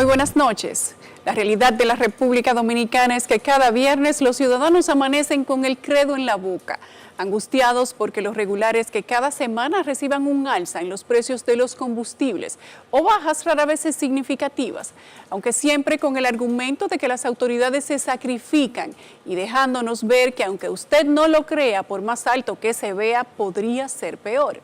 Muy buenas noches. La realidad de la República Dominicana es que cada viernes los ciudadanos amanecen con el credo en la boca, angustiados porque los regulares que cada semana reciban un alza en los precios de los combustibles o bajas rara vez significativas, aunque siempre con el argumento de que las autoridades se sacrifican y dejándonos ver que aunque usted no lo crea, por más alto que se vea, podría ser peor.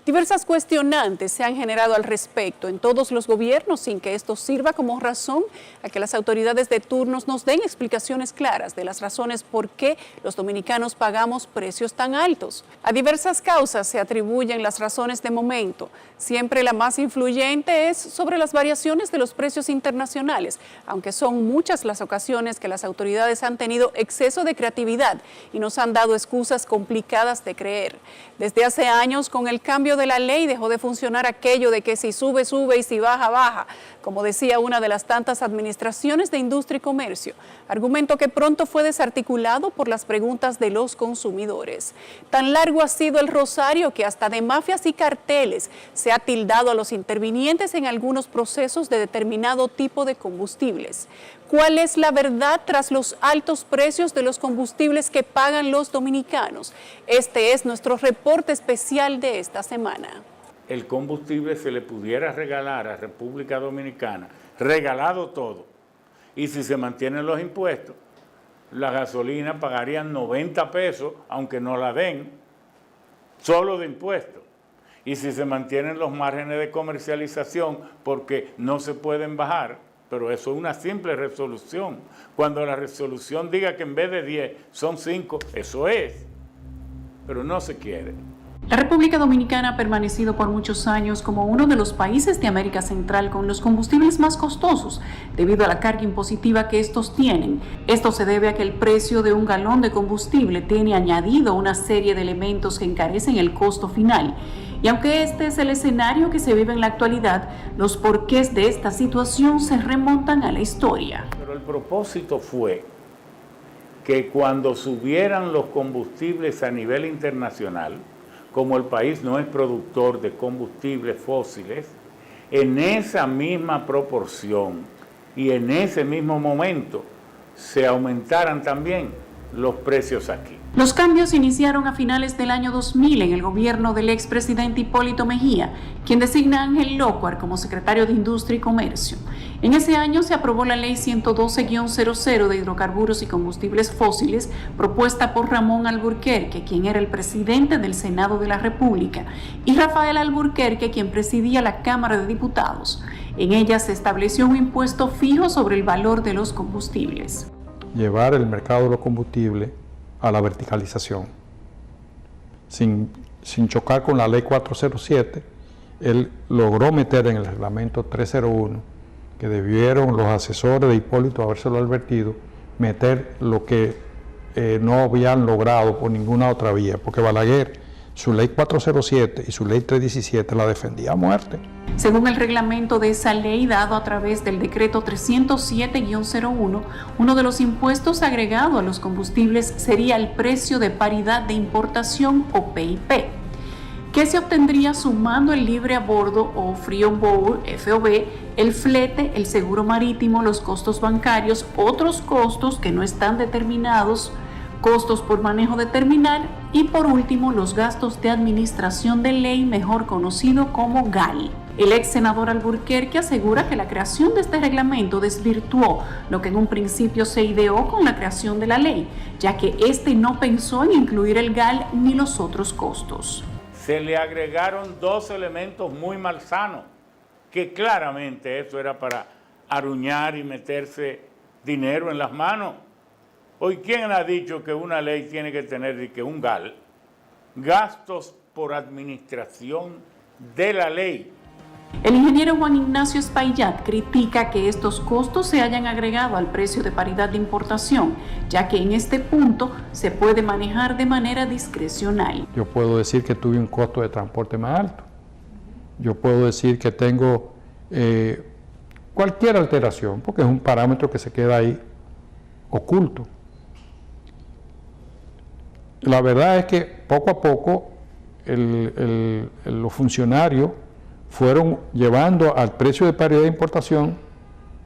Diversas cuestionantes se han generado al respecto en todos los gobiernos sin que esto sirva como razón a que las autoridades de turnos nos den explicaciones claras de las razones por qué los dominicanos pagamos precios tan altos. A diversas causas se atribuyen las razones de momento. Siempre la más influyente es sobre las variaciones de los precios internacionales, aunque son muchas las ocasiones que las autoridades han tenido exceso de creatividad y nos han dado excusas complicadas de creer. Desde hace años, con el cambio de la ley, dejó de funcionar aquello de que si sube, sube y si baja, baja, como decía una de las tantas administraciones de Industria y Comercio, argumento que pronto fue desarticulado por las preguntas de los consumidores. Tan largo ha sido el rosario que hasta de mafias y carteles se ha tildado a los intervinientes en algunos procesos de determinado tipo de combustibles. ¿Cuál es la verdad tras los altos precios de los combustibles que pagan los dominicanos? Este es nuestro reporte especial de esta semana. El combustible se le pudiera regalar a República Dominicana, regalado todo, y si se mantienen los impuestos, la gasolina pagarían 90 pesos, aunque no la den, solo de impuestos. Y si se mantienen los márgenes de comercialización, porque no se pueden bajar, pero eso es una simple resolución. Cuando la resolución diga que en vez de 10 son 5, eso es, pero no se quiere. La República Dominicana ha permanecido por muchos años como uno de los países de América Central con los combustibles más costosos debido a la carga impositiva que estos tienen. Esto se debe a que el precio de un galón de combustible tiene añadido una serie de elementos que encarecen el costo final. Y aunque este es el escenario que se vive en la actualidad, los porqués de esta situación se remontan a la historia. Pero el propósito fue que cuando subieran los combustibles a nivel internacional, como el país no es productor de combustibles fósiles, en esa misma proporción y en ese mismo momento se aumentaran también los precios aquí. Los cambios iniciaron a finales del año 2000 en el gobierno del expresidente Hipólito Mejía, quien designa a Ángel Lócuar como secretario de Industria y Comercio. En ese año se aprobó la Ley 112-00 de hidrocarburos y combustibles fósiles, propuesta por Ramón Alburquerque, quien era el presidente del Senado de la República, y Rafael Alburquerque, quien presidía la Cámara de Diputados. En ella se estableció un impuesto fijo sobre el valor de los combustibles. Llevar el mercado de los combustibles a la verticalización. Sin chocar con la ley 407, él logró meter en el reglamento 301, que debieron los asesores de Hipólito habérselo advertido, meter lo que no habían logrado por ninguna otra vía, porque Balaguer, su ley 407 y su ley 317 la defendía a muerte. Según el reglamento de esa ley dado a través del decreto 307-01, uno de los impuestos agregados a los combustibles sería el precio de paridad de importación o PIP, que se obtendría sumando el libre a bordo o free on board, FOB, el flete, el seguro marítimo, los costos bancarios, otros costos que no están determinados, costos por manejo de terminal y por último los gastos de administración de ley, mejor conocido como GAL. El ex senador Alburquerque asegura que la creación de este reglamento desvirtuó lo que en un principio se ideó con la creación de la ley, ya que este no pensó en incluir el GAL ni los otros costos. Se le agregaron dos elementos muy malsanos, que claramente eso era para aruñar y meterse dinero en las manos. Hoy, ¿quién ha dicho que una ley tiene que tener un GAL? Gastos por administración de la ley. El ingeniero Juan Ignacio Espaillat critica que estos costos se hayan agregado al precio de paridad de importación, ya que en este punto se puede manejar de manera discrecional. Yo puedo decir que tuve un costo de transporte más alto. Yo puedo decir que tengo cualquier alteración, porque es un parámetro que se queda ahí oculto. La verdad es que poco a poco los funcionarios fueron llevando al precio de paridad de importación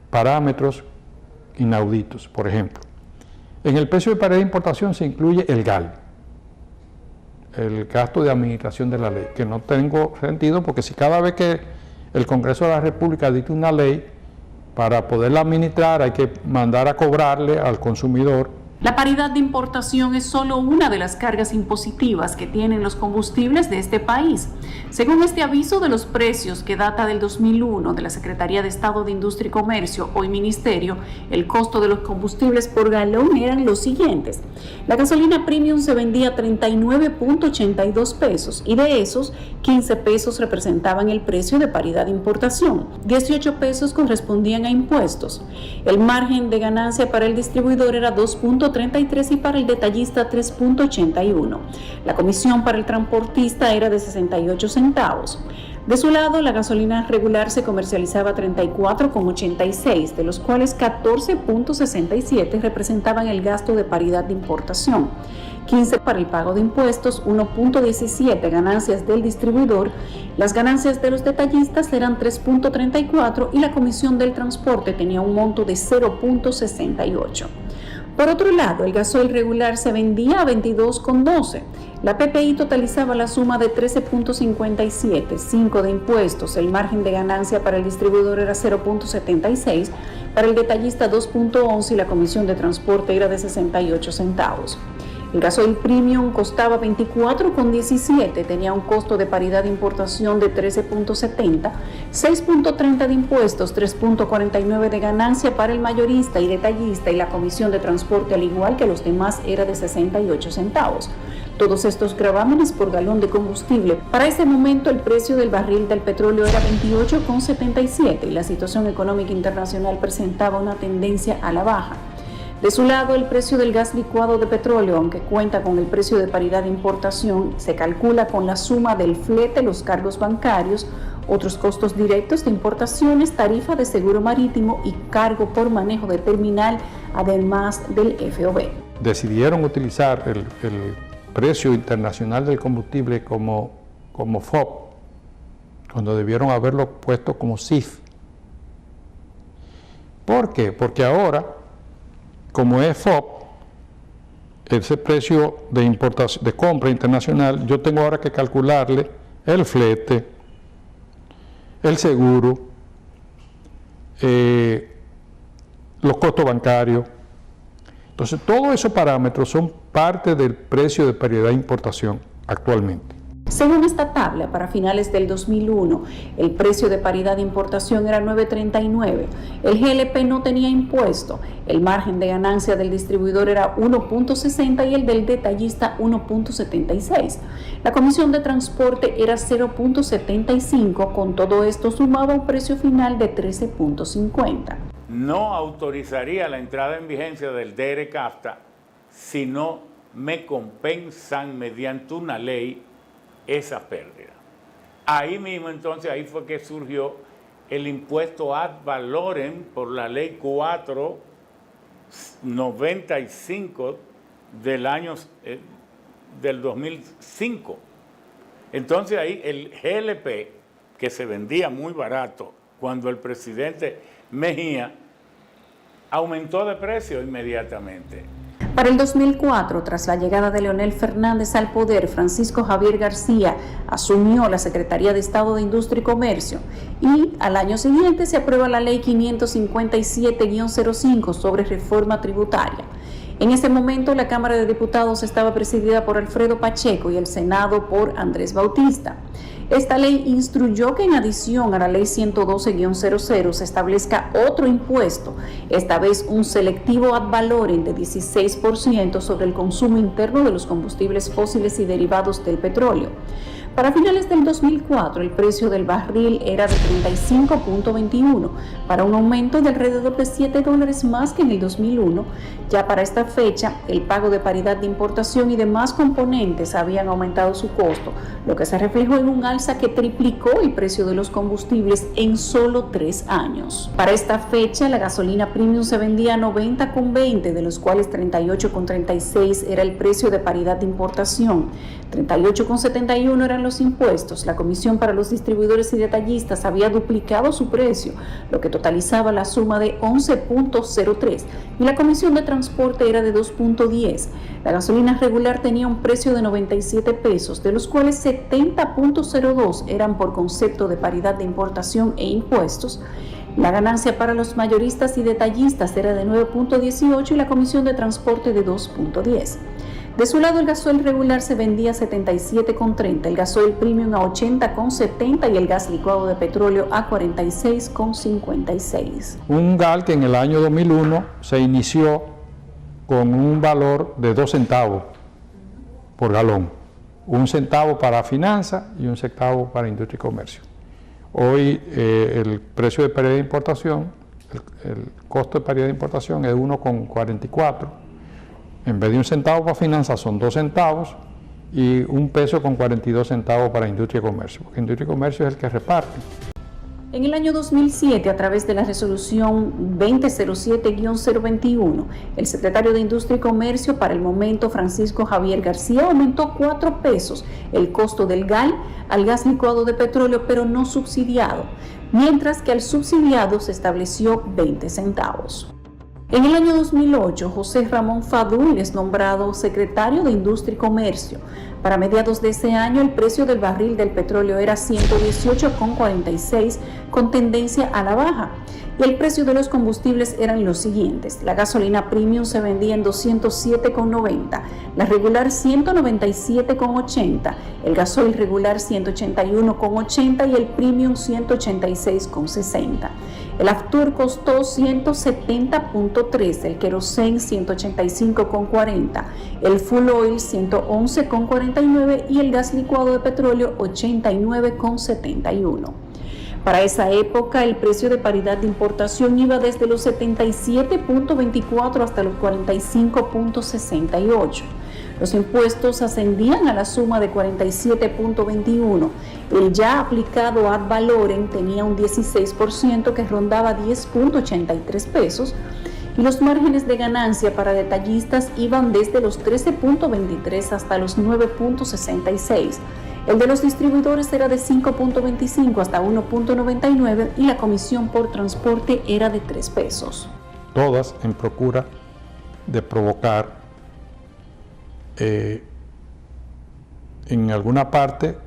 parámetros inauditos. Por ejemplo, en el precio de paridad de importación se incluye el GAL, el gasto de administración de la ley, que no tengo sentido porque si cada vez que el Congreso de la República dicta una ley, para poderla administrar hay que mandar a cobrarle al consumidor. La paridad de importación es solo una de las cargas impositivas que tienen los combustibles de este país. Según este aviso de los precios que data del 2001 de la Secretaría de Estado de Industria y Comercio, hoy Ministerio, el costo de los combustibles por galón eran los siguientes. La gasolina premium se vendía a 39.82 pesos y de esos 15 pesos representaban el precio de paridad de importación. 18 pesos correspondían a impuestos. El margen de ganancia para el distribuidor era 2.33 y para el detallista 3.81. La comisión para el transportista era de 68 centavos. De su lado, la gasolina regular se comercializaba a 34,86, de los cuales 14.67 representaban el gasto de paridad de importación, 15 para el pago de impuestos, 1.17 ganancias del distribuidor, las ganancias de los detallistas eran 3.34 y la comisión del transporte tenía un monto de 0.68. Por otro lado, el gasoil regular se vendía a 22,12. La PPI totalizaba la suma de 13.57, 5 de impuestos. El margen de ganancia para el distribuidor era 0.76, para el detallista 2.11 y la comisión de transporte era de 68 centavos. El gasoil premium costaba 24,17, tenía un costo de paridad de importación de 13.70, 6.30 de impuestos, 3.49 de ganancia para el mayorista y detallista y la comisión de transporte al igual que los demás era de 68 centavos. Todos estos gravámenes por galón de combustible. Para ese momento el precio del barril del petróleo era 28,77 y la situación económica internacional presentaba una tendencia a la baja. De su lado, el precio del gas licuado de petróleo, aunque cuenta con el precio de paridad de importación, se calcula con la suma del flete, los cargos bancarios, otros costos directos de importaciones, tarifa de seguro marítimo y cargo por manejo de terminal, además del FOB. Decidieron utilizar el precio internacional del combustible como FOB, cuando debieron haberlo puesto como CIF. ¿Por qué? Porque ahora, como es FOB, ese precio de importación, de compra internacional, yo tengo ahora que calcularle el flete, el seguro, los costos bancarios. Entonces, todos esos parámetros son parte del precio de paridad de importación actualmente. Según esta tabla, para finales del 2001, el precio de paridad de importación era 9.39, el GLP no tenía impuesto, el margen de ganancia del distribuidor era 1.60 y el del detallista 1.76. La comisión de transporte era 0.75, con todo esto sumaba un precio final de 13.50. No autorizaría la entrada en vigencia del DR-CAFTA si no me compensan mediante una ley esa pérdida. Ahí mismo entonces, ahí fue que surgió el impuesto ad valorem por la ley 495 del 2005. Entonces ahí el GLP, que se vendía muy barato cuando el presidente Mejía, aumentó de precio inmediatamente. Para el 2004, tras la llegada de Leonel Fernández al poder, Francisco Javier García asumió la Secretaría de Estado de Industria y Comercio y al año siguiente se aprueba la Ley 557-05 sobre reforma tributaria. En ese momento, la Cámara de Diputados estaba presidida por Alfredo Pacheco y el Senado por Andrés Bautista. Esta ley instruyó que en adición a la Ley 112-00 se establezca otro impuesto, esta vez un selectivo ad valorem de 16% sobre el consumo interno de los combustibles fósiles y derivados del petróleo. Para finales del 2004, el precio del barril era de 35.21, para un aumento de alrededor de $7 más que en el 2001. Ya para esta fecha, el pago de paridad de importación y demás componentes habían aumentado su costo, lo que se reflejó en un alza que triplicó el precio de los combustibles en solo 3 años. Para esta fecha, la gasolina premium se vendía a 90,20, de los cuales 38,36 era el precio de paridad de importación, 38,71 eran los impuestos, la Comisión para los Distribuidores y Detallistas había duplicado su precio, lo que totalizaba la suma de 11.03, y la Comisión de Transporte era de 2.10. La gasolina regular tenía un precio de 97 pesos, de los cuales 70.02 eran por concepto de paridad de importación e impuestos. La ganancia para los mayoristas y detallistas era de 9.18 y la Comisión de Transporte de 2.10. De su lado, el gasoil regular se vendía a 77.30, el gasoil premium a 80.70 y el gas licuado de petróleo a 46.56. Un GAL que en el año 2001 se inició con un valor de 2 centavos por galón, 1 centavo para finanzas y 1 centavo para industria y comercio. Hoy el precio de paridad de importación, el costo de paridad de importación es 1,44. En vez de 1 centavo para finanzas son 2 centavos y 1 peso con 42 centavos para industria y comercio, porque industria y comercio es el que reparte. En el año 2007, a través de la resolución 2007-021, el secretario de Industria y Comercio, para el momento Francisco Javier García, aumentó 4 pesos el costo del GAL al gas licuado de petróleo, pero no subsidiado, mientras que al subsidiado se estableció 20 centavos. En el año 2008, José Ramón Fadul es nombrado secretario de Industria y Comercio. Para mediados de ese año, el precio del barril del petróleo era 118,46 con tendencia a la baja. Y el precio de los combustibles eran los siguientes. La gasolina premium se vendía en 207,90, la regular 197,80, el gasoil regular 181,80 y el premium 186,60. El Aftur costó 170.3, el Kerosene 185,40, el Full Oil 111,49 y el gas licuado de petróleo 89,71. Para esa época, el precio de paridad de importación iba desde los 77.24 hasta los 45.68. Los impuestos ascendían a la suma de 47.21. El ya aplicado ad valorem tenía un 16% que rondaba 10.83 pesos y los márgenes de ganancia para detallistas iban desde los 13.23 hasta los 9.66. El de los distribuidores era de 5.25 hasta 1.99 y la comisión por transporte era de 3 pesos. Todas en procura de provocar en alguna parte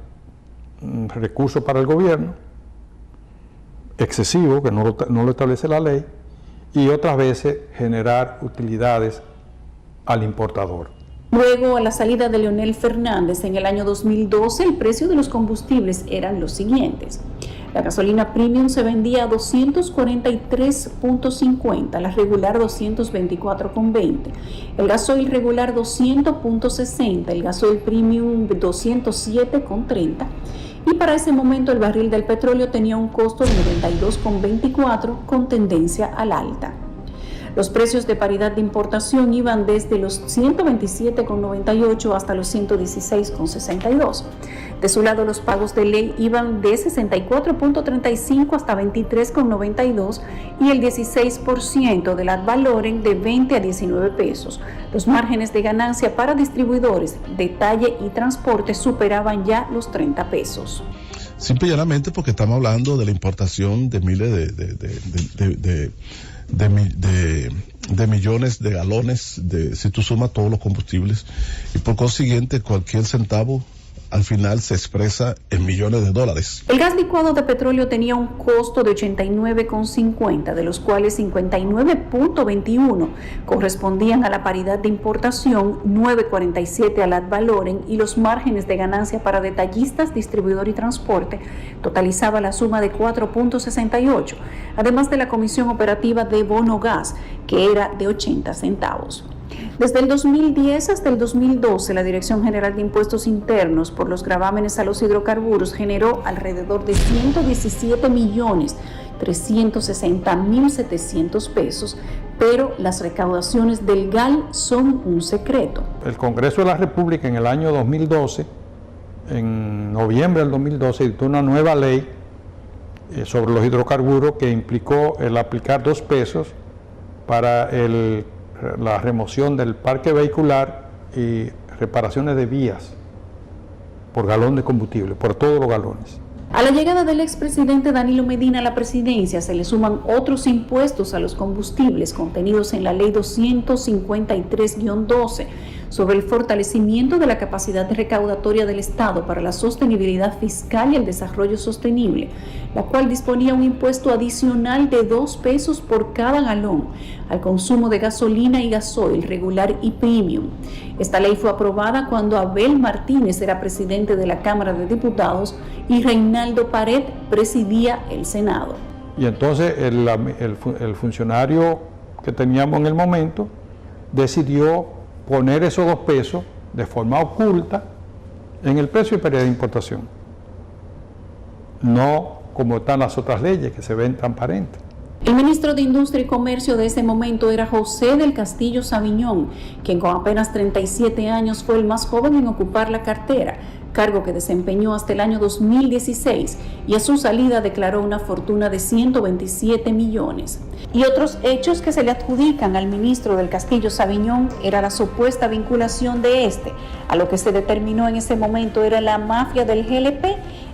un recurso para el gobierno excesivo, que no lo establece la ley, y otras veces generar utilidades al importador. Luego, a la salida de Leonel Fernández en el año 2012, el precio de los combustibles eran los siguientes. La gasolina premium se vendía a 243.50, la regular 224.20, el gasoil regular 200.60, el gasoil premium 207.30 y para ese momento el barril del petróleo tenía un costo de 92.24 con tendencia al alta. Los precios de paridad de importación iban desde los 127,98 hasta los 116,62. De su lado, los pagos de ley iban de 64,35 hasta 23,92 y el 16% del ad valorem de 20 a 19 pesos. Los márgenes de ganancia para distribuidores, detalle y transporte superaban ya los 30 pesos. Simple y llanamente porque estamos hablando de la importación de miles de millones de galones, si tú sumas todos los combustibles, y por consiguiente cualquier centavo al final se expresa en millones de dólares. El gas licuado de petróleo tenía un costo de 89,50, de los cuales 59,21 correspondían a la paridad de importación, 9,47 al ad valorem y los márgenes de ganancia para detallistas, distribuidor y transporte totalizaba la suma de 4,68, además de la comisión operativa de bono gas, que era de 80 centavos. Desde el 2010 hasta el 2012, la Dirección General de Impuestos Internos por los gravámenes a los hidrocarburos generó alrededor de 117.360.700 pesos, pero las recaudaciones del GAL son un secreto. El Congreso de la República en el año 2012, en noviembre del 2012, dictó una nueva ley sobre los hidrocarburos que implicó el aplicar 2 pesos para la remoción del parque vehicular y reparaciones de vías por galón de combustible, por todos los galones. A la llegada del expresidente Danilo Medina a la presidencia se le suman otros impuestos a los combustibles contenidos en la Ley 253-12 sobre el fortalecimiento de la capacidad recaudatoria del Estado para la sostenibilidad fiscal y el desarrollo sostenible, la cual disponía un impuesto adicional de 2 pesos por cada galón al consumo de gasolina y gasoil regular y premium. Esta ley fue aprobada cuando Abel Martínez era presidente de la Cámara de Diputados y Reinaldo Pared presidía el Senado. Y entonces el funcionario que teníamos en el momento decidió poner esos 2 pesos de forma oculta en el precio de pérdida de importación. No como están las otras leyes que se ven transparentes. El ministro de Industria y Comercio de ese momento era José del Castillo Sabiñón, quien con apenas 37 años fue el más joven en ocupar la cartera, cargo que desempeñó hasta el año 2016, y a su salida declaró una fortuna de 127 millones. Y otros hechos que se le adjudican al ministro del Castillo Sabiñón era la supuesta vinculación de este a lo que se determinó en ese momento era la mafia del GLP,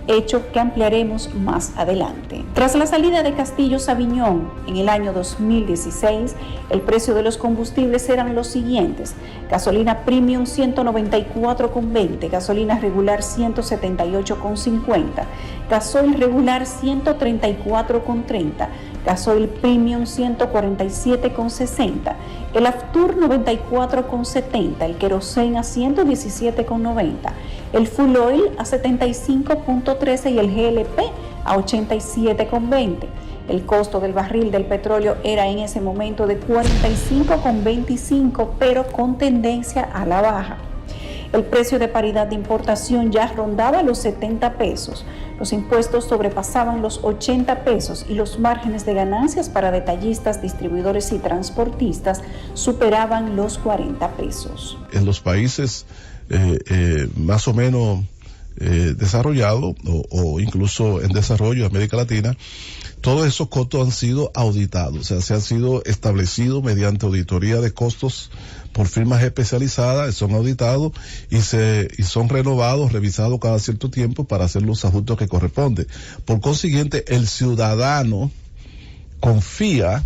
hecho que ampliaremos más adelante. Tras la salida de Castillo Sabiñón en el año 2016, el precio de los combustibles eran los siguientes: gasolina premium 194,20, gasolina regular 178,50, gasoil regular 134,30, gasoil premium 147,60, el Aftur 94,70, el queroseno a 117,90, el full oil a 75,13 y el GLP a 87,20. El costo del barril del petróleo era en ese momento de 45,25, pero con tendencia a la baja. El precio de paridad de importación ya rondaba los 70 pesos. Los impuestos sobrepasaban los 80 pesos y los márgenes de ganancias para detallistas, distribuidores y transportistas superaban los 40 pesos. En los países más o menos desarrollados o incluso en desarrollo de América Latina, todos esos costos han sido auditados, o sea, se han sido establecidos mediante auditoría de costos por firmas especializadas, son auditados y son renovados, revisados cada cierto tiempo para hacer los ajustes que corresponden. Por consiguiente, el ciudadano confía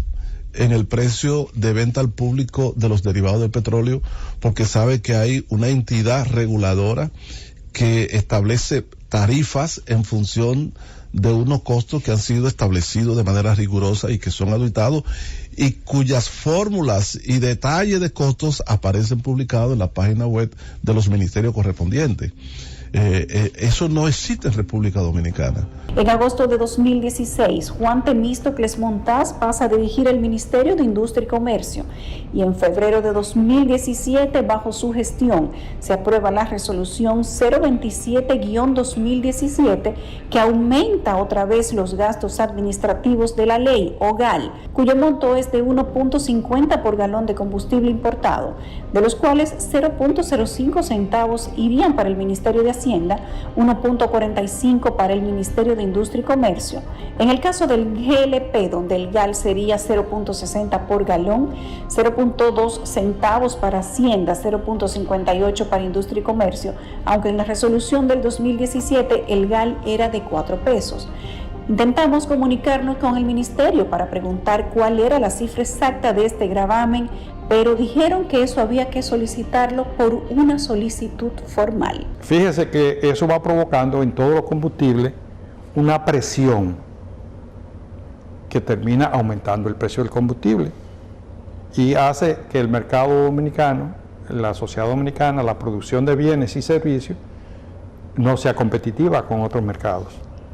en el precio de venta al público de los derivados del petróleo porque sabe que hay una entidad reguladora que establece tarifas en función de unos costos que han sido establecidos de manera rigurosa y que son auditados y cuyas fórmulas y detalles de costos aparecen publicados en la página web de los ministerios correspondientes. Eso no existe en República Dominicana. En agosto de 2016, Juan Temístocles Montaz pasa a dirigir el Ministerio de Industria y Comercio y en febrero de 2017, bajo su gestión, se aprueba la resolución 027-2017 que aumenta otra vez los gastos administrativos de la ley OGAL, cuyo monto es de 1.50 por galón de combustible importado, de los cuales 0.05 centavos irían para el Ministerio de Hacienda, 1.45 para el Ministerio de Industria y Comercio. En el caso del GLP, donde el GAL sería 0.60 por galón, 0.2 centavos para Hacienda, 0.58 para Industria y Comercio, aunque en la resolución del 2017 el GAL era de 4 pesos. Intentamos comunicarnos con el ministerio para preguntar cuál era la cifra exacta de este gravamen, pero dijeron que eso había que solicitarlo por una solicitud formal. Fíjese que eso va provocando en todos los combustibles una presión que termina aumentando el precio del combustible y hace que el mercado dominicano, la sociedad dominicana, la producción de bienes y servicios no sea competitiva con otros mercados.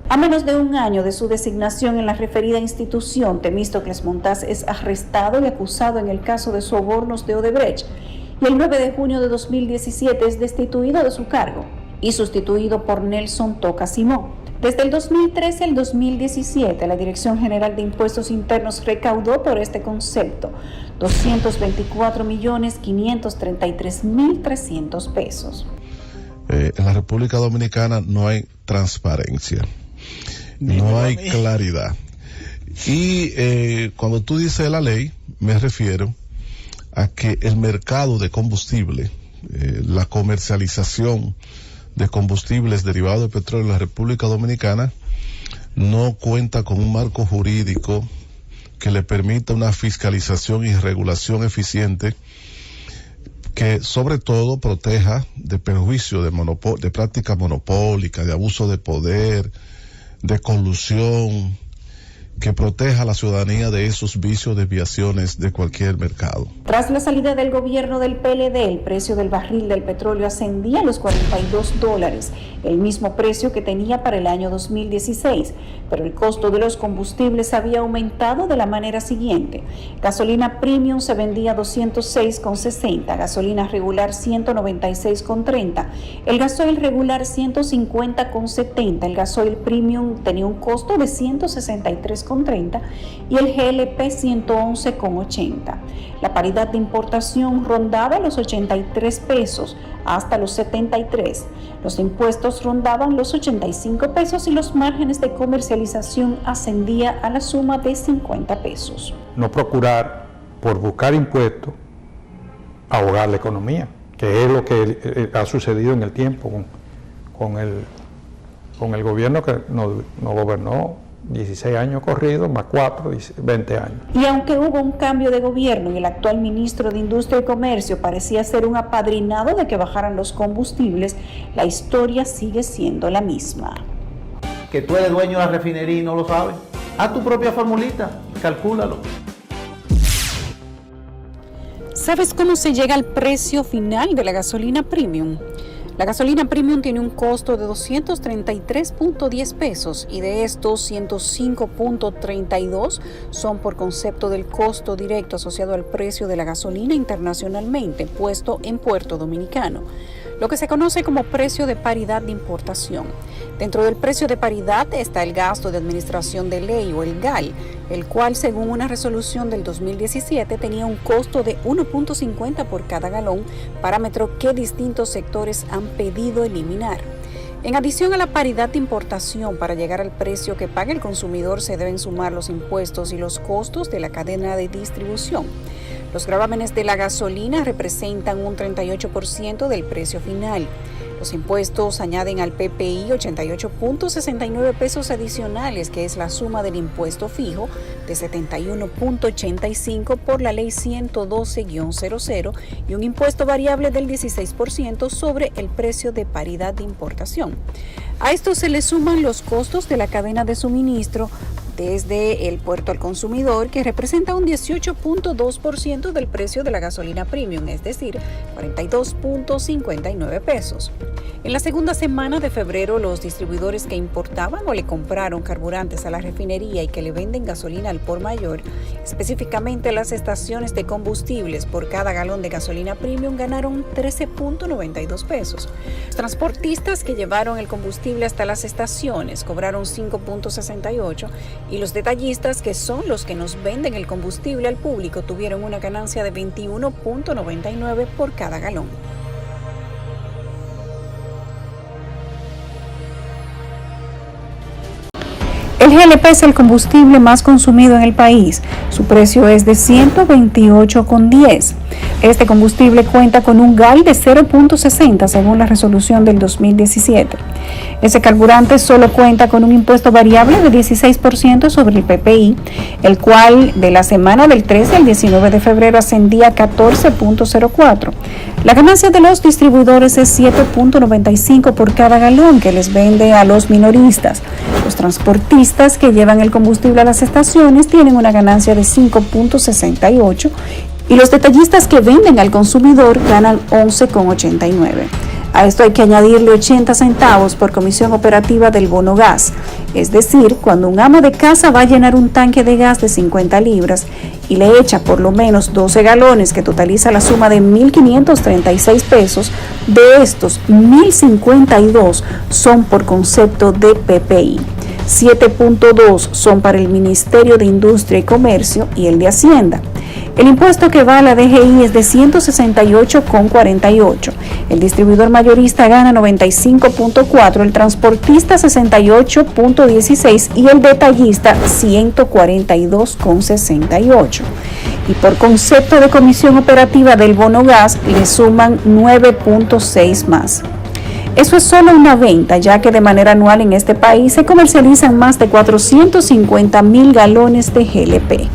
A menos de un año de su designación en la referida institución, Temístocles Montaz es arrestado y acusado en el caso de sobornos de Odebrecht y el 9 de junio de 2017 es destituido de su cargo y sustituido por Nelson Toca Simón. Desde el 2013 al 2017, la Dirección General de Impuestos Internos recaudó por este concepto 224.533.300 pesos. En la República Dominicana no hay transparencia, no hay claridad. Y cuando tú dices la ley, me refiero a que el mercado de combustible, la comercialización de combustibles derivados de petróleo en la República Dominicana no cuenta con un marco jurídico que le permita una fiscalización y regulación eficiente que sobre todo proteja de perjuicio de prácticas monopólicas, de abuso de poder, de colusión, que proteja a la ciudadanía de esos vicios, desviaciones de cualquier mercado. Tras la salida del gobierno del PLD, el precio del barril del petróleo ascendía a los $42, el mismo precio que tenía para el año 2016, pero el costo de los combustibles había aumentado de la manera siguiente. Gasolina premium se vendía a $206,60, gasolina regular $196,30, el gasoil regular $150,70, el gasoil premium tenía un costo de $163,30 y el GLP 111,80. La paridad de importación rondaba los 83 pesos hasta los 73. Los impuestos rondaban los 85 pesos y los márgenes de comercialización ascendía a la suma de 50 pesos. No procurar, por buscar impuestos, ahogar la economía, que es lo que ha sucedido en el tiempo con el gobierno que nos gobernó 16 años corridos, más 4, 20 años. Y aunque hubo un cambio de gobierno y el actual ministro de Industria y Comercio parecía ser un apadrinado de que bajaran los combustibles, la historia sigue siendo la misma. Que tú eres dueño de la refinería y no lo sabes. Haz tu propia formulita, calcúlalo. ¿Sabes cómo se llega al precio final de la gasolina premium? La gasolina premium tiene un costo de 233.10 pesos y de estos 105.32 son por concepto del costo directo asociado al precio de la gasolina internacionalmente puesto en Puerto Dominicano, lo que se conoce como precio de paridad de importación. Dentro del precio de paridad está el gasto de administración de ley o el GAL, el cual según una resolución del 2017 tenía un costo de 1.50 por cada galón, parámetro que distintos sectores han pedido eliminar. En adición a la paridad de importación, para llegar al precio que paga el consumidor se deben sumar los impuestos y los costos de la cadena de distribución. Los gravámenes de la gasolina representan un 38% del precio final. Los impuestos añaden al PPI 88.69 pesos adicionales, que es la suma del impuesto fijo de 71.85 por la ley 112-00 y un impuesto variable del 16% sobre el precio de paridad de importación. A esto se le suman los costos de la cadena de suministro desde el puerto al consumidor, que representa un 18.2% del precio de la gasolina premium, es decir, 42.59 pesos. En la segunda semana de febrero, los distribuidores que importaban o le compraron carburantes a la refinería y que le venden gasolina al por mayor, específicamente las estaciones de combustibles por cada galón de gasolina premium, ganaron 13.92 pesos. Los transportistas que llevaron el combustible hasta las estaciones cobraron 5.68 y los detallistas, que son los que nos venden el combustible al público, tuvieron una ganancia de 21.99 por cada galón. El GLP es el combustible más consumido en el país. Su precio es de 128,10. Este combustible cuenta con un GAL de 0.60 según la resolución del 2017. Ese carburante solo cuenta con un impuesto variable de 16% sobre el PPI, el cual de la semana del 13 al 19 de febrero ascendía a 14.04. La ganancia de los distribuidores es 7.95 por cada galón que les vende a los minoristas. Los transportistas que llevan el combustible a las estaciones tienen una ganancia de 5.68 y los detallistas que venden al consumidor ganan 11,89. A esto hay que añadirle 80 centavos por comisión operativa del bono gas, es decir, cuando un ama de casa va a llenar un tanque de gas de 50 libras y le echa por lo menos 12 galones, que totaliza la suma de 1.536 pesos, de estos 1.052 son por concepto de PPI. 7.2 son para el Ministerio de Industria y Comercio y el de Hacienda. El impuesto que va a la DGI es de 168,48. El distribuidor mayorista gana 95,4, el transportista 68,16 y el detallista 142,68. Y por concepto de comisión operativa del bono gas le suman 9,6 más. Eso es solo una venta, ya que de manera anual en este país se comercializan más de 450.000 galones de GLP.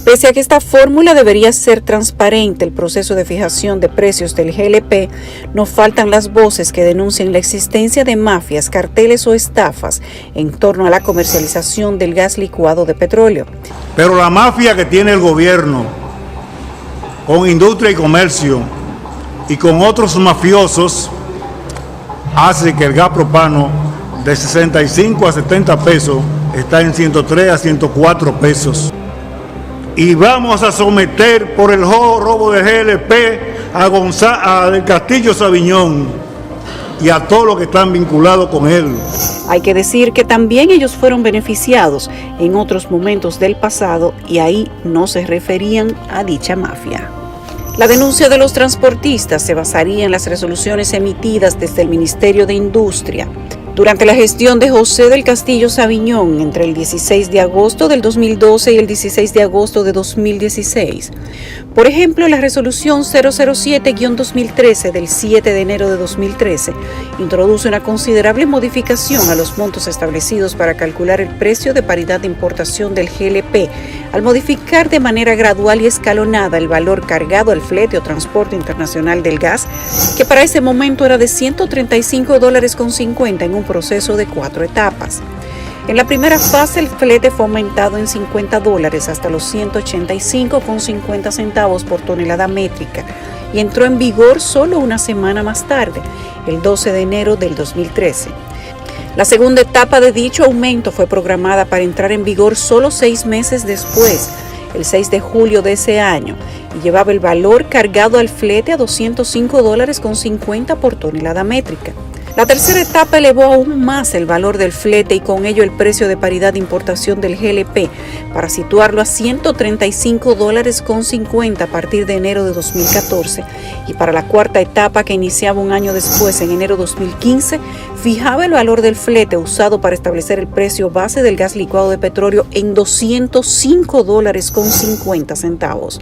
Pese a que esta fórmula debería ser transparente, el proceso de fijación de precios del GLP, no faltan las voces que denuncian la existencia de mafias, carteles o estafas en torno a la comercialización del gas licuado de petróleo. Pero la mafia que tiene el gobierno con industria y comercio y con otros mafiosos hace que el gas propano de 65 a 70 pesos está en 103 a 104 pesos. Y vamos a someter por el robo de GLP a del Castillo Sabiñón y a todos los que están vinculados con él. Hay que decir que también ellos fueron beneficiados en otros momentos del pasado y ahí no se referían a dicha mafia. La denuncia de los transportistas se basaría en las resoluciones emitidas desde el Ministerio de Industria durante la gestión de José del Castillo Sabiñón entre el 16 de agosto del 2012 y el 16 de agosto de 2016. Por ejemplo, la resolución 007-2013 del 7 de enero de 2013 introduce una considerable modificación a los montos establecidos para calcular el precio de paridad de importación del GLP, al modificar de manera gradual y escalonada el valor cargado al flete o transporte internacional del gas, que para ese momento era de $135.50 en un proceso de 4 etapas. En la primera fase, el flete fue aumentado en $50 hasta los 185,50 centavos por tonelada métrica y entró en vigor solo una semana más tarde, el 12 de enero del 2013. La segunda etapa de dicho aumento fue programada para entrar en vigor solo 6 meses después, el 6 de julio de ese año, y llevaba el valor cargado al flete a $205.50 por tonelada métrica. La tercera etapa elevó aún más el valor del flete y con ello el precio de paridad de importación del GLP para situarlo a $135.50 a partir de enero de 2014 y para la cuarta etapa que iniciaba un año después, en enero de 2015, fijaba el valor del flete usado para establecer el precio base del gas licuado de petróleo en $205.50.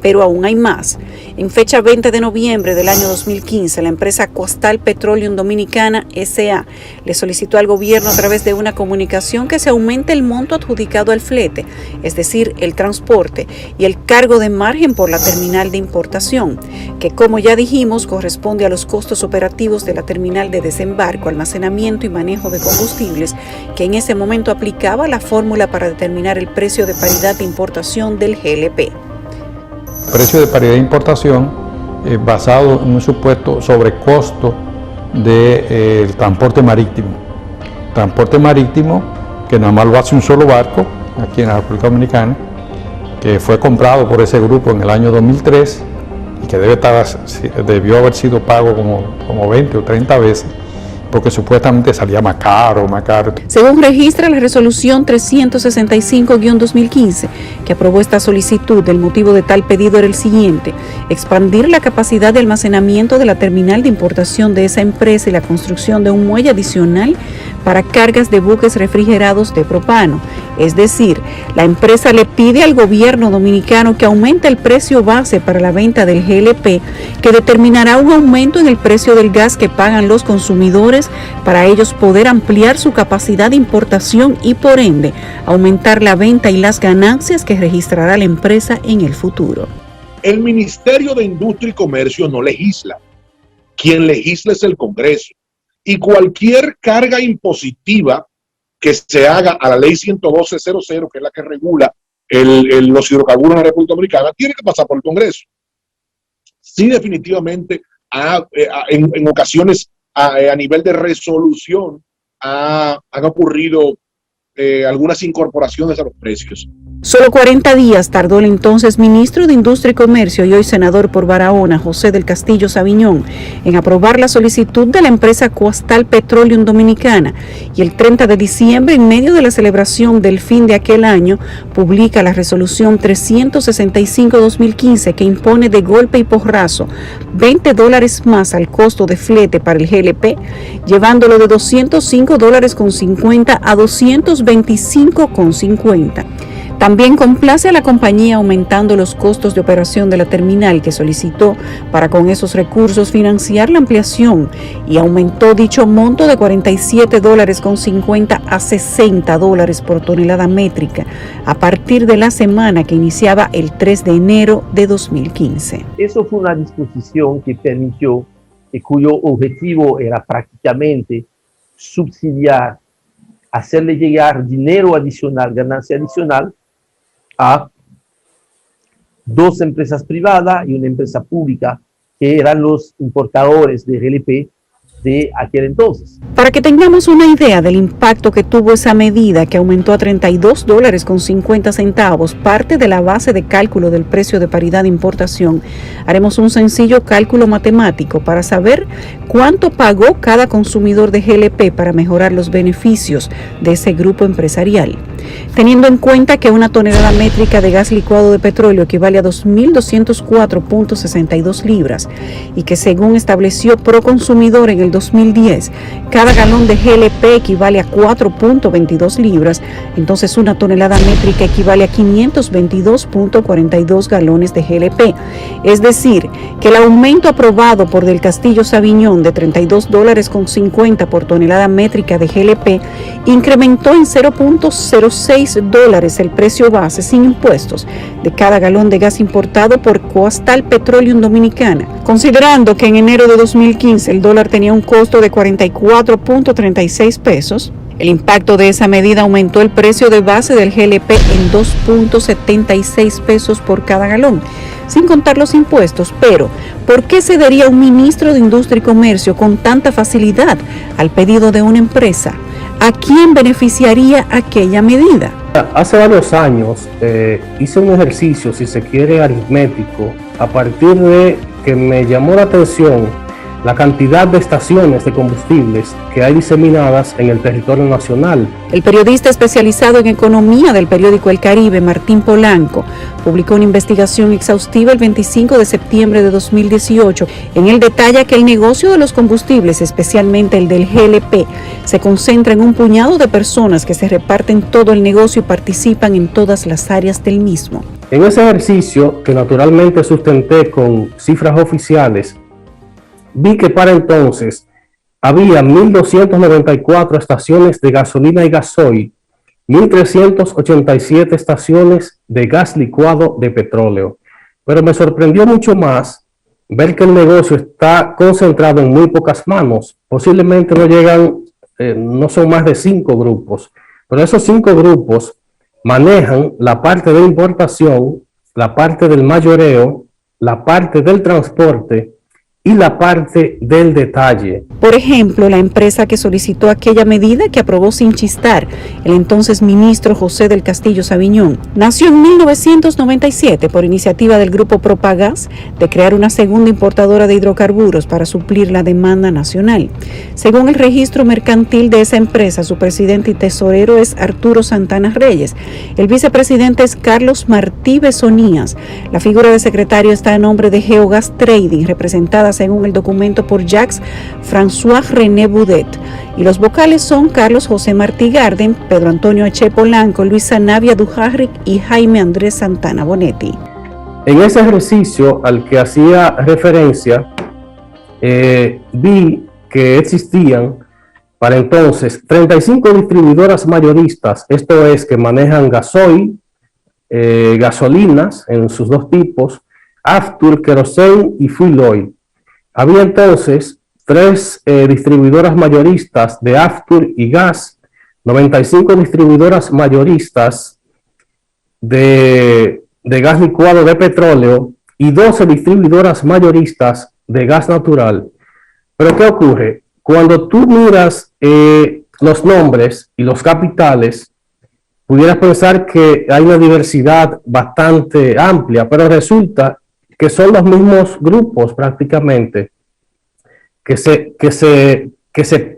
Pero aún hay más. En fecha 20 de noviembre del año 2015, la empresa Coastal Petroleum Dominicana S.A. le solicitó al gobierno a través de una comunicación que se aumente el monto adjudicado al flete, es decir, el transporte y el cargo de margen por la terminal de importación, que como ya dijimos corresponde a los costos operativos de la terminal de desembarco, almacenamiento y manejo de combustibles, que en ese momento aplicaba la fórmula para determinar el precio de paridad de importación del GLP. Precio de paridad de importación basado en un supuesto sobrecosto del transporte marítimo. Transporte marítimo que nada más lo hace un solo barco aquí en la República Dominicana, que fue comprado por ese grupo en el año 2003 y que debió haber sido pago como 20 o 30 veces, porque supuestamente salía más caro. Según registra la resolución 365-2015, que aprobó esta solicitud, el motivo de tal pedido era el siguiente: expandir la capacidad de almacenamiento de la terminal de importación de esa empresa y la construcción de un muelle adicional para cargas de buques refrigerados de propano. Es decir, la empresa le pide al gobierno dominicano que aumente el precio base para la venta del GLP, que determinará un aumento en el precio del gas que pagan los consumidores para ellos poder ampliar su capacidad de importación y por ende aumentar la venta y las ganancias que registrará la empresa en el futuro. El Ministerio de Industria y Comercio no legisla. Quien legisla es el Congreso. Y cualquier carga impositiva que se haga a la ley 112.00, que es la que regula los hidrocarburos en la República Dominicana, tiene que pasar por el Congreso. Sí, definitivamente, en ocasiones a nivel de resolución han ocurrido algunas incorporaciones a los precios. Solo 40 días tardó el entonces ministro de Industria y Comercio y hoy senador por Barahona, José del Castillo Sabiñón, en aprobar la solicitud de la empresa Coastal Petroleum Dominicana, y el 30 de diciembre, en medio de la celebración del fin de aquel año, publica la resolución 365-2015 que impone de golpe y porrazo $20 más al costo de flete para el GLP, llevándolo de $205.50 a $225.50. También complace a la compañía aumentando los costos de operación de la terminal que solicitó para con esos recursos financiar la ampliación y aumentó dicho monto de $47.50 a $60 por tonelada métrica a partir de la semana que iniciaba el 3 de enero de 2015. Eso fue una disposición que permitió, cuyo objetivo era prácticamente subsidiar, hacerle llegar dinero adicional, ganancia adicional, a dos empresas privadas y una empresa pública que eran los importadores de GLP de aquel entonces. Para que tengamos una idea del impacto que tuvo esa medida, que aumentó a $32.50, parte de la base de cálculo del precio de paridad de importación, haremos un sencillo cálculo matemático para saber cuánto pagó cada consumidor de GLP para mejorar los beneficios de ese grupo empresarial. Teniendo en cuenta que una tonelada métrica de gas licuado de petróleo equivale a 2.204.62 libras y que según estableció Proconsumidor en el 2010, cada galón de GLP equivale a 4.22 libras, entonces una tonelada métrica equivale a 522.42 galones de GLP. Es decir, que el aumento aprobado por Del Castillo Sabiñón de $32.50 por tonelada métrica de GLP incrementó en $0.06 el precio base sin impuestos de cada galón de gas importado por Coastal Petroleum Dominicana, considerando que en enero de 2015 el dólar tenía un costo de 44.36 pesos. El impacto de esa medida aumentó el precio de base del GLP en 2.76 pesos por cada galón, sin contar los impuestos. Pero, ¿por qué cedería un ministro de Industria y Comercio con tanta facilidad al pedido de una empresa? ¿A quién beneficiaría aquella medida? Hace varios años hice un ejercicio, si se quiere, aritmético, a partir de que me llamó la atención la cantidad de estaciones de combustibles que hay diseminadas en el territorio nacional. El periodista especializado en economía del periódico El Caribe, Martín Polanco, publicó una investigación exhaustiva el 25 de septiembre de 2018. En él detalla que el negocio de los combustibles, especialmente el del GLP, se concentra en un puñado de personas que se reparten todo el negocio y participan en todas las áreas del mismo. En ese ejercicio, que naturalmente sustenté con cifras oficiales, vi que para entonces había 1.294 estaciones de gasolina y gasoil, 1.387 estaciones de gas licuado de petróleo. Pero me sorprendió mucho más ver que el negocio está concentrado en muy pocas manos. Posiblemente no son más de 5 grupos, pero esos 5 grupos manejan la parte de importación, la parte del mayoreo, la parte del transporte y la parte del detalle. Por ejemplo, la empresa que solicitó aquella medida que aprobó sin chistar el entonces ministro José del Castillo Sabiñón, nació en 1997 por iniciativa del grupo Propagás de crear una segunda importadora de hidrocarburos para suplir la demanda nacional. Según el registro mercantil de esa empresa, su presidente y tesorero es Arturo Santana Reyes. El vicepresidente es Carlos Martí Besonías. La figura de secretario está a nombre de Geogas Trading, representada según el documento por Jacques François René Boudet, y los vocales son Carlos José Martí Garden, Pedro Antonio H. Polanco, Luisa Navia Dujarric y Jaime Andrés Santana Bonetti. En ese ejercicio al que hacía referencia, vi que existían para entonces 35 distribuidoras mayoristas, esto es, que manejan gasoil, gasolinas en sus dos tipos, Aftur, Kerosene y Fuel Oil. Había entonces 3 distribuidoras mayoristas de Aftur y gas, 95 distribuidoras mayoristas de gas licuado de petróleo y 12 distribuidoras mayoristas de gas natural. Pero ¿qué ocurre? Cuando tú miras los nombres y los capitales, pudieras pensar que hay una diversidad bastante amplia, pero resulta que son los mismos grupos prácticamente que se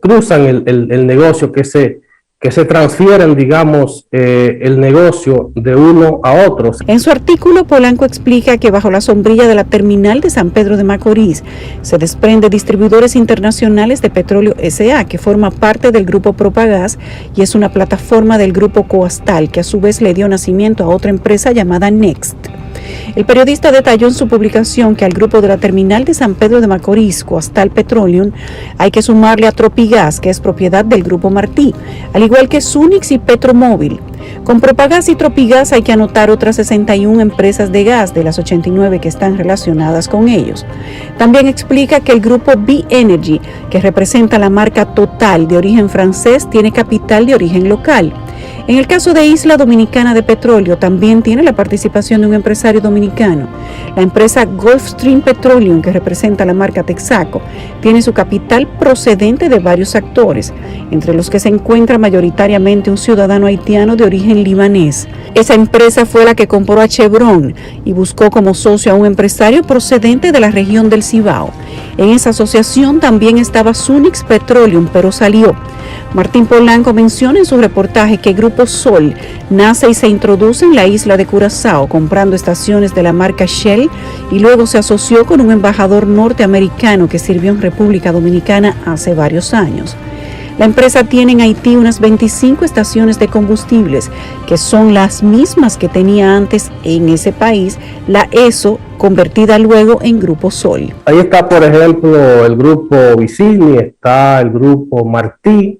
cruzan el negocio, que se que se transfieren, digamos, el negocio de uno a otro. En su artículo, Polanco explica que bajo la sombrilla de la terminal de San Pedro de Macorís se desprende Distribuidores Internacionales de Petróleo S.A., que forma parte del grupo Propagás y es una plataforma del grupo Coastal, que a su vez le dio nacimiento a otra empresa llamada Next. El periodista detalló en su publicación que al grupo de la terminal de San Pedro de Macorís, Coastal Petroleum, hay que sumarle a Tropigas, que es propiedad del grupo Martí, al igual que Sunix y Petromóvil. Con Propagás y Tropigas hay que anotar otras 61 empresas de gas de las 89 que están relacionadas con ellos. También explica que el grupo B-Energy, que representa la marca Total de origen francés, tiene capital de origen local. En el caso de Isla Dominicana de Petróleo, también tiene la participación de un empresario dominicano. La empresa Gulfstream Petroleum, que representa la marca Texaco, tiene su capital procedente de varios actores, entre los que se encuentra mayoritariamente un ciudadano haitiano de origen libanés. Esa empresa fue la que compró a Chevron y buscó como socio a un empresario procedente de la región del Cibao. En esa asociación también estaba Sunix Petroleum, pero salió. Martín Polanco menciona en su reportaje que Grupo Sol nace y se introduce en la isla de Curazao comprando estaciones de la marca Shell y luego se asoció con un embajador norteamericano que sirvió en República Dominicana hace varios años. La empresa tiene en Haití unas 25 estaciones de combustibles, que son las mismas que tenía antes en ese país la ESO, convertida luego en Grupo Sol. Ahí está, por ejemplo, el grupo Vicini, está el grupo Martí.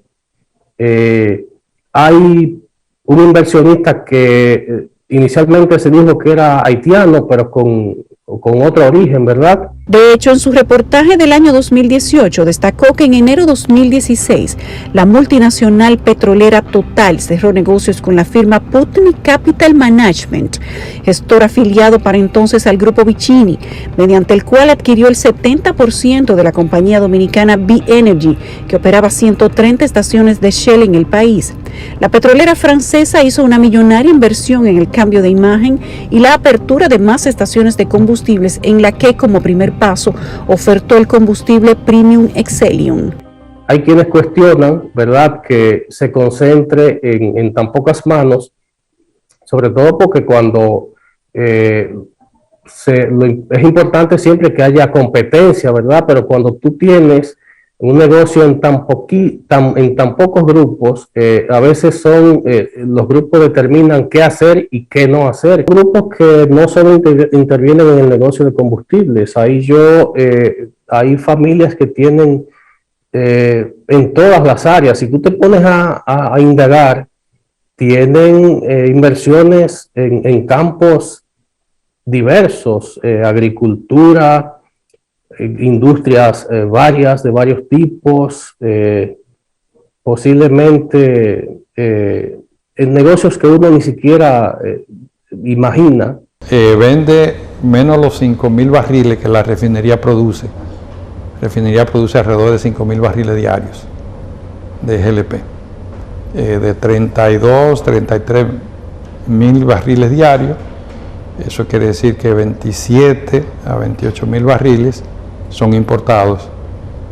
Hay un inversionista que inicialmente se dijo que era haitiano, pero con otro origen, ¿verdad? De hecho, en su reportaje del año 2018 destacó que en enero 2016 la multinacional petrolera Total cerró negocios con la firma Putney Capital Management, gestor afiliado para entonces al grupo Vicini, mediante el cual adquirió el 70% de la compañía dominicana B-Energy, que operaba 130 estaciones de Shell en el país. La petrolera francesa hizo una millonaria inversión en el cambio de imagen y la apertura de más estaciones de combustibles, en la que como primer paso ofertó el combustible Premium Excellium. Hay quienes cuestionan, ¿verdad?, que se concentre en tan pocas manos, sobre todo porque cuando es importante siempre que haya competencia, ¿verdad? Pero cuando tú tienes un negocio en tan pocos grupos, a veces los grupos determinan qué hacer y qué no hacer. Grupos que no solo intervienen en el negocio de combustibles, hay familias que tienen en todas las áreas. Si tú te pones a indagar, tienen inversiones en campos diversos, agricultura, industrias varias, de varios tipos, posiblemente en negocios que uno ni siquiera imagina. Vende menos los 5.000 barriles que la refinería produce. La refinería produce alrededor de 5.000 barriles diarios de GLP. De 32, 33 mil barriles diarios. Eso quiere decir que 27 a 28.000 barriles son importados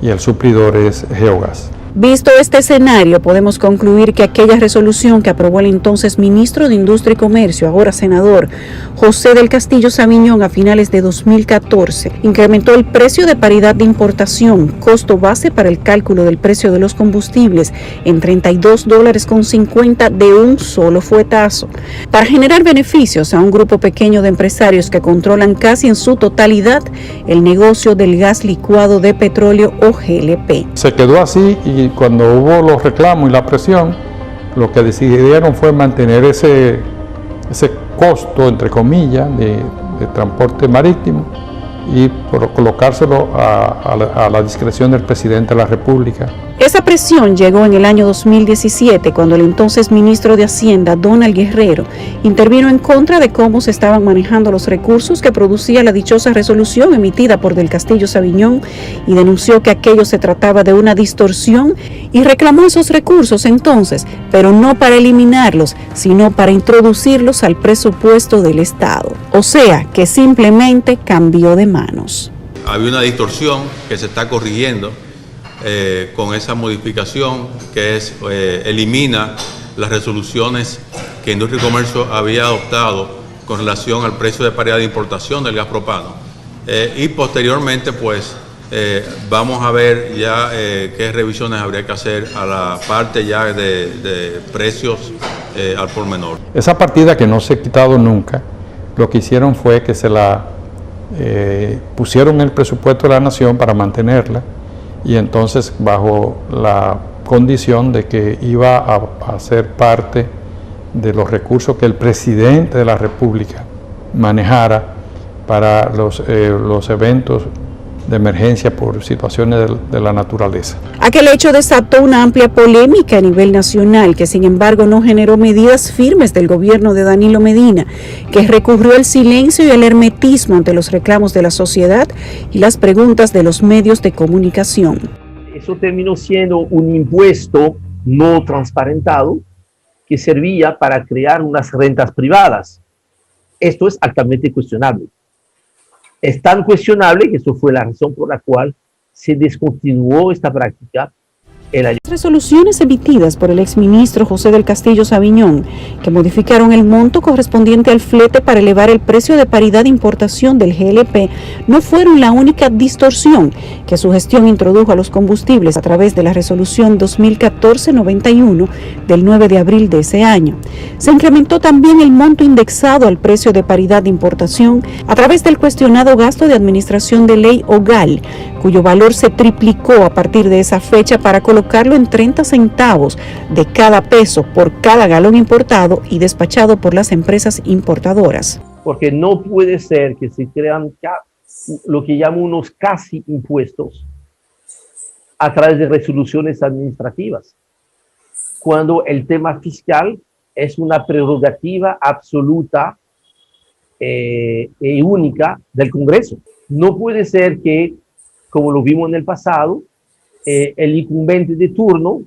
y el suplidor es Geogas. Visto este escenario, podemos concluir que aquella resolución que aprobó el entonces ministro de Industria y Comercio, ahora senador, José del Castillo Sabiñón, a finales de 2014, incrementó el precio de paridad de importación, costo base para el cálculo del precio de los combustibles, en $32.50 de un solo fuetazo, para generar beneficios a un grupo pequeño de empresarios que controlan casi en su totalidad el negocio del gas licuado de petróleo o GLP. Se quedó así y cuando hubo los reclamos y la presión, lo que decidieron fue mantener ese costo, entre comillas, de transporte marítimo y colocárselo a la discreción del presidente de la República. Esa presión llegó en el año 2017, cuando el entonces ministro de Hacienda, Donald Guerrero, intervino en contra de cómo se estaban manejando los recursos que producía la dichosa resolución emitida por Del Castillo Sabiñón y denunció que aquello se trataba de una distorsión y reclamó esos recursos entonces, pero no para eliminarlos, sino para introducirlos al presupuesto del Estado. O sea, que simplemente cambió de manos. Había una distorsión que se está corrigiendo con esa modificación que elimina las resoluciones que Industria y Comercio había adoptado con relación al precio de paridad de importación del gas propano. Y posteriormente, pues, vamos a ver ya qué revisiones habría que hacer a la parte ya de precios al por menor. Esa partida que no se ha quitado nunca, lo que hicieron fue que se la pusieron en el presupuesto de la Nación para mantenerla, y entonces bajo la condición de que iba a ser parte de los recursos que el presidente de la República manejara para los eventos de emergencia por situaciones de la naturaleza. Aquel hecho desató una amplia polémica a nivel nacional, que sin embargo no generó medidas firmes del gobierno de Danilo Medina, que recurrió al silencio y al hermetismo ante los reclamos de la sociedad y las preguntas de los medios de comunicación. Eso terminó siendo un impuesto no transparentado que servía para crear unas rentas privadas. Esto es altamente cuestionable. Es tan cuestionable que eso fue la razón por la cual se descontinuó esta práctica. Las resoluciones emitidas por el exministro José del Castillo Sabiñón, que modificaron el monto correspondiente al flete para elevar el precio de paridad de importación del GLP, no fueron la única distorsión que su gestión introdujo a los combustibles a través de la resolución 2014-91 del 9 de abril de ese año. Se incrementó también el monto indexado al precio de paridad de importación a través del cuestionado gasto de administración de ley o GAL, cuyo valor se triplicó a partir de esa fecha para colocarlo en 30 centavos de cada peso por cada galón importado y despachado por las empresas importadoras. Porque no puede ser que se crean lo que llaman unos casi impuestos a través de resoluciones administrativas, cuando el tema fiscal es una prerrogativa absoluta y única del Congreso. No puede ser que, como lo vimos en el pasado, el incumbente de turno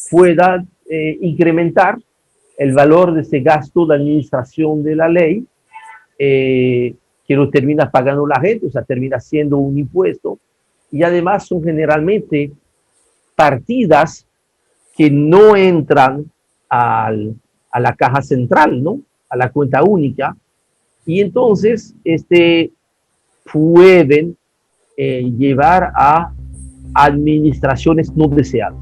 pueda incrementar el valor de ese gasto de administración de la ley, que lo termina pagando la gente, o sea, termina siendo un impuesto, y además son generalmente partidas que no entran a la caja central, ¿no? A la cuenta única, y entonces pueden llevar a administraciones no deseadas.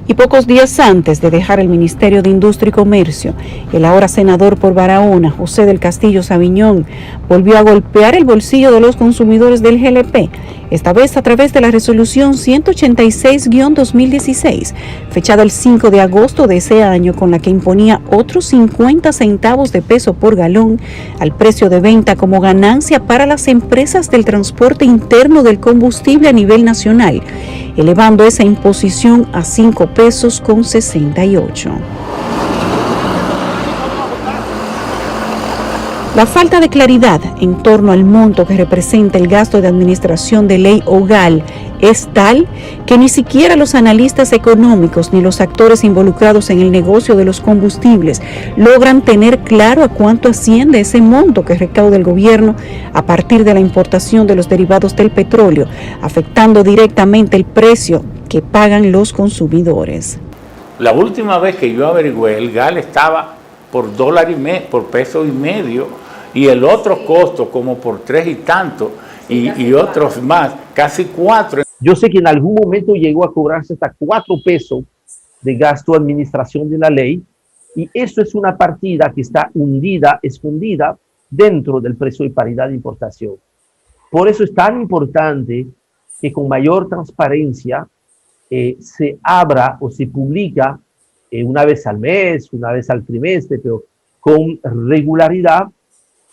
Y pocos días antes de dejar el Ministerio de Industria y Comercio, el ahora senador por Barahona, José del Castillo Sabiñón, volvió a golpear el bolsillo de los consumidores del GLP, esta vez a través de la resolución 186-2016, fechada el 5 de agosto de ese año, con la que imponía otros 50 centavos de peso por galón al precio de venta como ganancia para las empresas del transporte interno del combustible a nivel nacional, elevando esa imposición a 5 pesos con 68. La falta de claridad en torno al monto que representa el gasto de administración de ley o GAL es tal que ni siquiera los analistas económicos ni los actores involucrados en el negocio de los combustibles logran tener claro a cuánto asciende ese monto que recauda el gobierno a partir de la importación de los derivados del petróleo, afectando directamente el precio que pagan los consumidores. La última vez que yo averigüé, el GAL estaba por por peso y medio, y el otro costo como por 3 y tanto, y otros más, casi 4. Yo sé que en algún momento llegó a cobrarse hasta 4 pesos de gasto de administración de la ley, y eso es una partida que está escondida dentro del precio de paridad de importación. Por eso es tan importante que con mayor transparencia se abra o se publica una vez al mes, una vez al trimestre, pero con regularidad,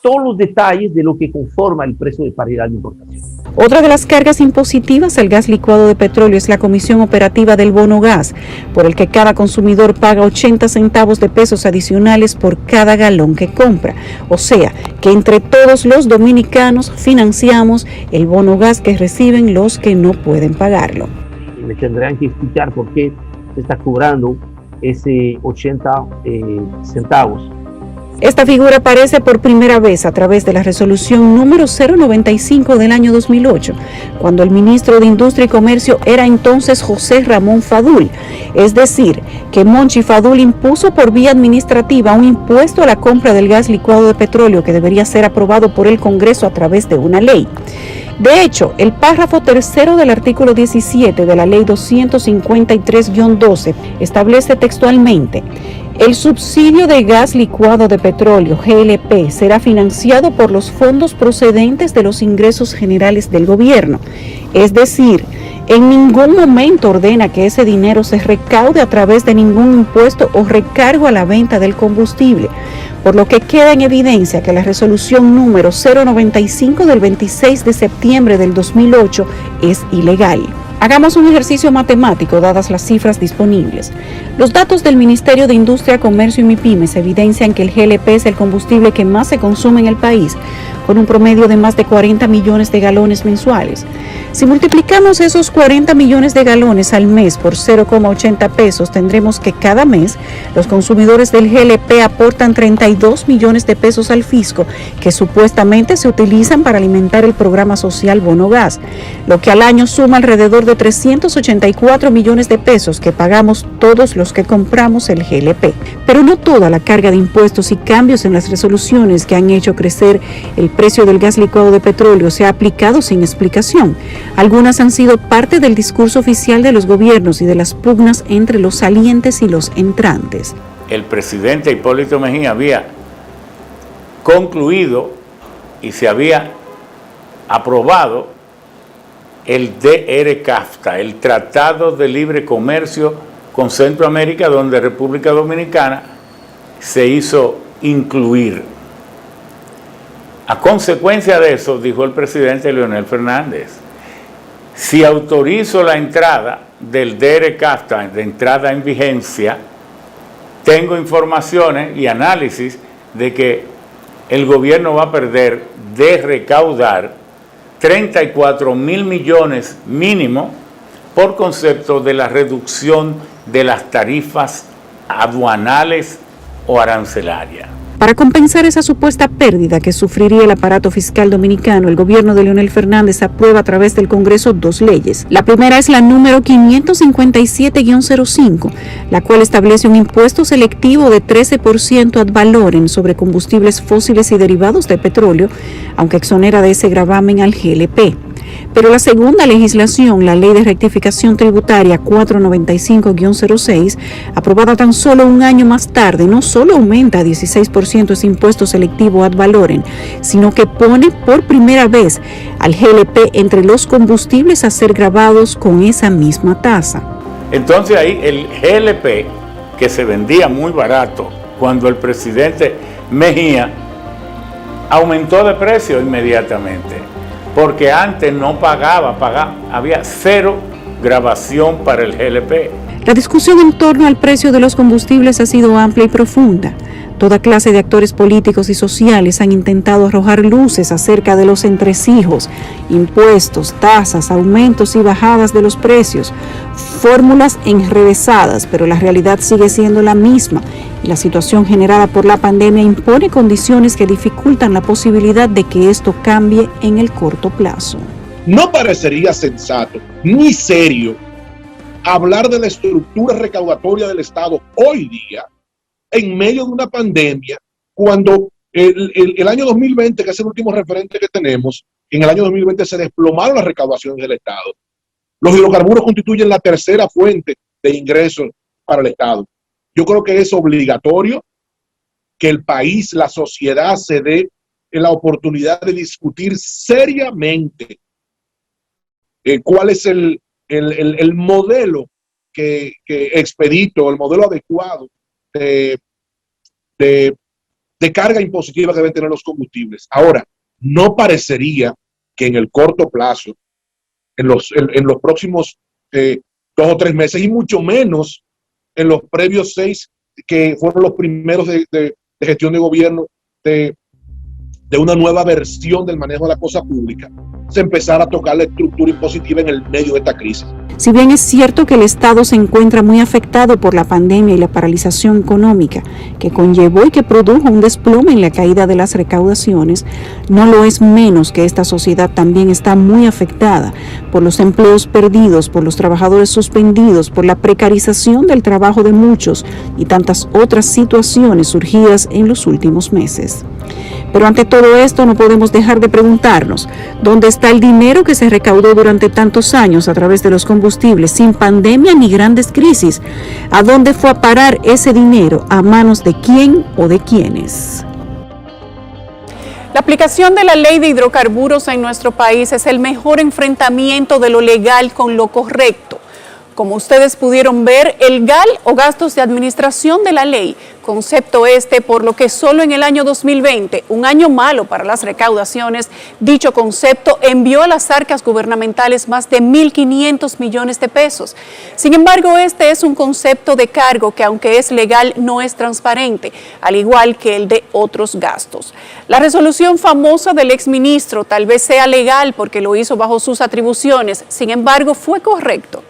todos los detalles de lo que conforma el precio de paridad de importación. Otra de las cargas impositivas al gas licuado de petróleo es la comisión operativa del bono gas, por el que cada consumidor paga 80 centavos de pesos adicionales por cada galón que compra. O sea, que entre todos los dominicanos financiamos el bono gas que reciben los que no pueden pagarlo. Y me tendrán que explicar por qué se está cobrando ese 80 centavos Esta figura aparece por primera vez a través de la resolución número 095 del año 2008, cuando el ministro de Industria y Comercio era entonces José Ramón Fadul. Es decir, que Monchi Fadul impuso por vía administrativa un impuesto a la compra del gas licuado de petróleo que debería ser aprobado por el Congreso a través de una ley. De hecho, el párrafo tercero del artículo 17 de la Ley 253-12 establece textualmente: el subsidio de gas licuado de petróleo, GLP, será financiado por los fondos procedentes de los ingresos generales del gobierno. Es decir, en ningún momento ordena que ese dinero se recaude a través de ningún impuesto o recargo a la venta del combustible, por lo que queda en evidencia que la resolución número 095 del 26 de septiembre del 2008 es ilegal. Hagamos un ejercicio matemático dadas las cifras disponibles. Los datos del Ministerio de Industria, Comercio y MIPYMES evidencian que el GLP es el combustible que más se consume en el país, con un promedio de más de 40 millones de galones mensuales. Si multiplicamos esos 40 millones de galones al mes por 0,80 pesos, tendremos que cada mes los consumidores del GLP aportan 32 millones de pesos al fisco, que supuestamente se utilizan para alimentar el programa social Bono Gas, lo que al año suma alrededor de 384 millones de pesos que pagamos todos los que compramos el GLP. Pero no toda la carga de impuestos y cambios en las resoluciones que han hecho crecer el precio del gas licuado de petróleo se ha aplicado sin explicación. Algunas han sido parte del discurso oficial de los gobiernos y de las pugnas entre los salientes y los entrantes. El presidente Hipólito Mejía había concluido y se había aprobado el DR-CAFTA, el Tratado de Libre Comercio con Centroamérica, donde República Dominicana se hizo incluir. A consecuencia de eso, dijo el presidente Leonel Fernández, si autorizo la entrada del DR-CAFTA, de entrada en vigencia, tengo informaciones y análisis de que el gobierno va a perder de recaudar 34 mil millones mínimo por concepto de la reducción de las tarifas aduanales o arancelarias. Para compensar esa supuesta pérdida que sufriría el aparato fiscal dominicano, el gobierno de Leonel Fernández aprueba a través del Congreso dos leyes. La primera es la número 557-05, la cual establece un impuesto selectivo de 13% ad valorem sobre combustibles fósiles y derivados de petróleo, aunque exonera de ese gravamen al GLP. Pero la segunda legislación, la Ley de Rectificación Tributaria 495-06, aprobada tan solo un año más tarde, no solo aumenta a 16% ese impuesto selectivo ad valorem, sino que pone por primera vez al GLP entre los combustibles a ser gravados con esa misma tasa. Entonces ahí el GLP, que se vendía muy barato cuando el presidente Mejía, aumentó de precio inmediatamente. Porque antes no pagaba, había cero grabación para el GLP. La discusión en torno al precio de los combustibles ha sido amplia y profunda. Toda clase de actores políticos y sociales han intentado arrojar luces acerca de los entresijos, impuestos, tasas, aumentos y bajadas de los precios, fórmulas enrevesadas, pero la realidad sigue siendo la misma y la situación generada por la pandemia impone condiciones que dificultan la posibilidad de que esto cambie en el corto plazo. No parecería sensato ni serio hablar de la estructura recaudatoria del Estado hoy día en medio de una pandemia, cuando el año 2020, que es el último referente que tenemos, en el año 2020 se desplomaron las recaudaciones del Estado. Los hidrocarburos constituyen la tercera fuente de ingresos para el Estado. Yo creo que es obligatorio que el país, la sociedad, se dé la oportunidad de discutir seriamente cuál es el modelo que expedito, el modelo adecuado de carga impositiva que deben tener los combustibles. Ahora, no parecería que en el corto plazo, en los próximos 2 o 3 meses, y mucho menos en los previos 6, que fueron los primeros de gestión de gobierno, de una nueva versión del manejo de la cosa pública, se empezara a tocar la estructura impositiva en el medio de esta crisis. Si bien es cierto que el Estado se encuentra muy afectado por la pandemia y la paralización económica que conllevó y que produjo un desplome en la caída de las recaudaciones, no lo es menos que esta sociedad también está muy afectada por los empleos perdidos, por los trabajadores suspendidos, por la precarización del trabajo de muchos y tantas otras situaciones surgidas en los últimos meses. Pero ante todo esto no podemos dejar de preguntarnos, ¿dónde está el dinero que se recaudó durante tantos años a través de los combustibles sin pandemia ni grandes crisis? ¿A dónde fue a parar ese dinero? ¿A manos de quién o de quiénes? La aplicación de la ley de hidrocarburos en nuestro país es el mejor enfrentamiento de lo legal con lo correcto. Como ustedes pudieron ver, el GAL o gastos de administración de la ley, concepto por lo que solo en el año 2020, un año malo para las recaudaciones, dicho concepto envió a las arcas gubernamentales más de 1.500 millones de pesos. Sin embargo, este es un concepto de cargo que, aunque es legal, no es transparente, al igual que el de otros gastos. La resolución famosa del exministro tal vez sea legal porque lo hizo bajo sus atribuciones, sin embargo, fue correcto.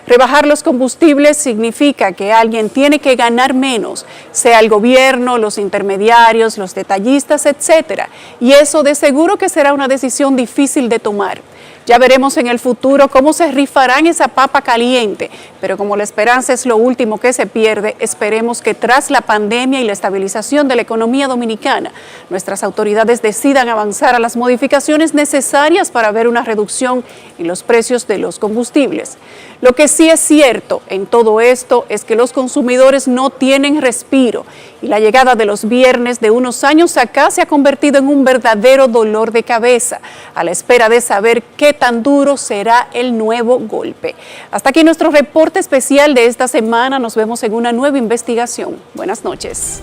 Rebajar los combustibles significa que alguien tiene que ganar menos, sea el gobierno, los intermediarios, los detallistas, etcétera. Y eso de seguro que será una decisión difícil de tomar. Ya veremos en el futuro cómo se rifarán esa papa caliente, pero como la esperanza es lo último que se pierde, esperemos que tras la pandemia y la estabilización de la economía dominicana, nuestras autoridades decidan avanzar a las modificaciones necesarias para ver una reducción en los precios de los combustibles. Lo que sí es cierto en todo esto es que los consumidores no tienen respiro y la llegada de los viernes de unos años acá se ha convertido en un verdadero dolor de cabeza, a la espera de saber qué tan duro será el nuevo golpe. Hasta aquí nuestro reporte especial de esta semana. Nos vemos en una nueva investigación. Buenas noches.